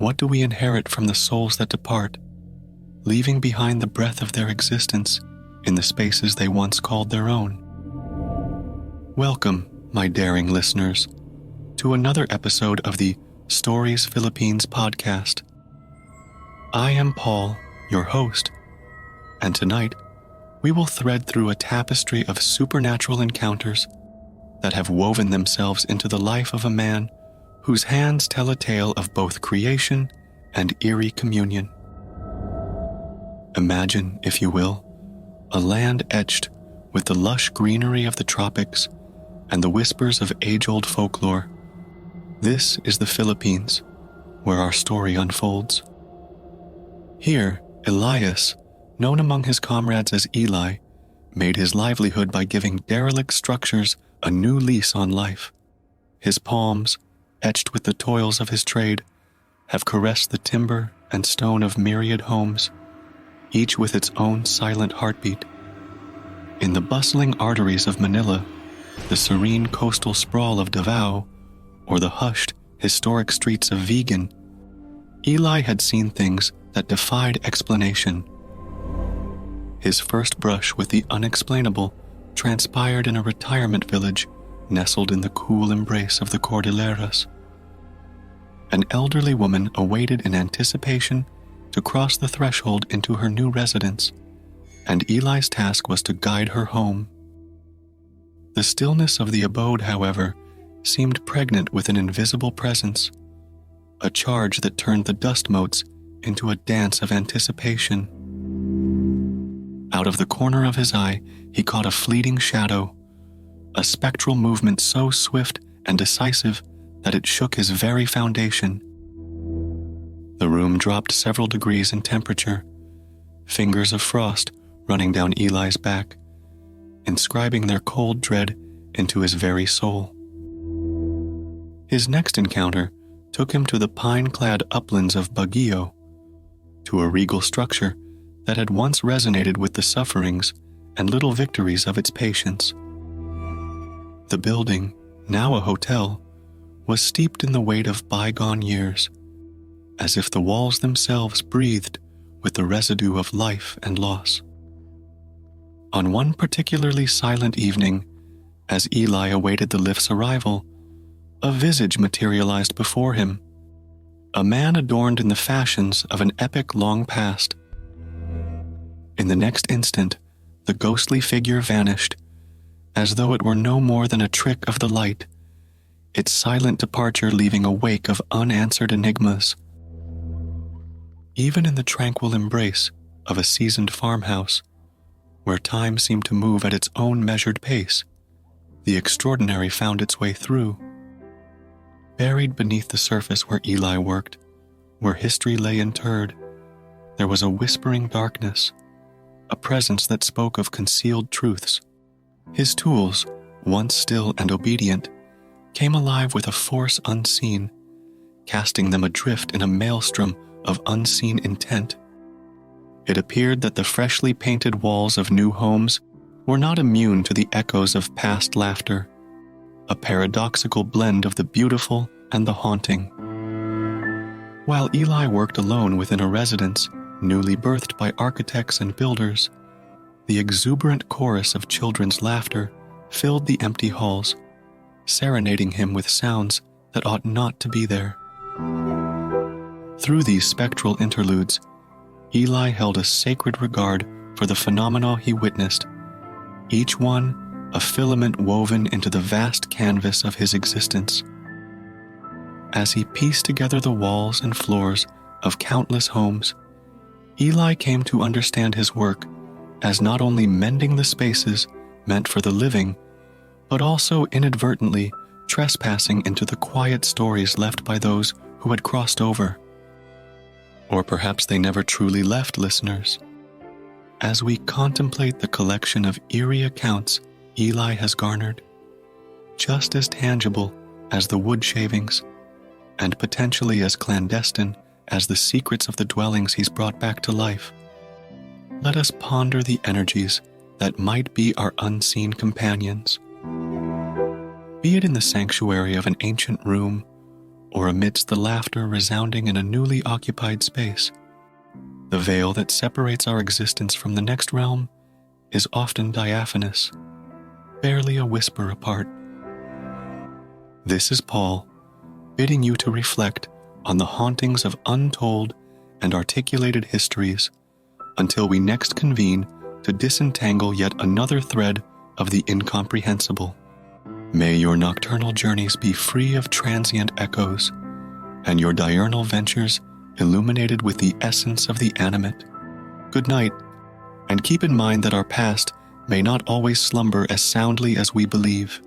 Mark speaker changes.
Speaker 1: what do we inherit from the souls that depart, leaving behind the breath of their existence in the spaces they once called their own? Welcome, my daring listeners, to another episode of the Stories Philippines podcast. I am Paul, your host, and tonight we will thread through a tapestry of supernatural encounters that have woven themselves into the life of a man whose hands tell a tale of both creation and eerie communion. Imagine, if you will, a land etched with the lush greenery of the tropics and the whispers of age-old folklore. This is the Philippines, where our story unfolds. Here, Elias, known among his comrades as Eli, made his livelihood by giving derelict structures a new lease on life. His palms, etched with the toils of his trade, have caressed the timber and stone of myriad homes, each with its own silent heartbeat. In the bustling arteries of Manila, the serene coastal sprawl of Davao, or the hushed, historic streets of Vigan, Eli had seen things that defied explanation. His first brush with the unexplainable transpired in a retirement village nestled in the cool embrace of the Cordilleras. An elderly woman awaited in anticipation to cross the threshold into her new residence, and Eli's task was to guide her home. The stillness of the abode, however, seemed pregnant with an invisible presence, a charge that turned the dust motes into a dance of anticipation. Out of the corner of his eye, he caught a fleeting shadow, a spectral movement so swift and decisive that it shook his very foundation. The room dropped several degrees in temperature, fingers of frost running down Eli's back, inscribing their cold dread into his very soul. His next encounter took him to the pine-clad uplands of Baguio, to a regal structure that had once resonated with the sufferings and little victories of its patients. The building, now a hotel, was steeped in the weight of bygone years, as if the walls themselves breathed with the residue of life and loss. On one particularly silent evening, as Eli awaited the lift's arrival, a visage materialized before him, a man adorned in the fashions of an epoch long past. In the next instant, the ghostly figure vanished, as though it were no more than a trick of the light, its silent departure leaving a wake of unanswered enigmas. Even in the tranquil embrace of a seasoned farmhouse, where time seemed to move at its own measured pace, the extraordinary found its way through. Buried beneath the surface where Eli worked, where history lay interred, there was a whispering darkness, a presence that spoke of concealed truths. His tools, once still and obedient, came alive with a force unseen, casting them adrift in a maelstrom of unseen intent. It appeared that the freshly painted walls of new homes were not immune to the echoes of past laughter, a paradoxical blend of the beautiful and the haunting. While Eli worked alone within a residence newly birthed by architects and builders, the exuberant chorus of children's laughter filled the empty halls, serenading him with sounds that ought not to be there. Through these spectral interludes, Eli held a sacred regard for the phenomena he witnessed, each one a filament woven into the vast canvas of his existence. As he pieced together the walls and floors of countless homes, Eli came to understand his work as not only mending the spaces meant for the living, but also inadvertently trespassing into the quiet stories left by those who had crossed over. Or perhaps they never truly left, listeners. As we contemplate the collection of eerie accounts Eli has garnered, just as tangible as the wood shavings, and potentially as clandestine as the secrets of the dwellings he's brought back to life, let us ponder the energies that might be our unseen companions. Be it in the sanctuary of an ancient room, or amidst the laughter resounding in a newly occupied space. The veil that separates our existence from the next realm is often diaphanous, barely a whisper apart. This is Paul, bidding you to reflect on the hauntings of untold and articulated histories until we next convene to disentangle yet another thread of the incomprehensible. May your nocturnal journeys be free of transient echoes, and your diurnal ventures illuminated with the essence of the animate. Good night, and keep in mind that our past may not always slumber as soundly as we believe.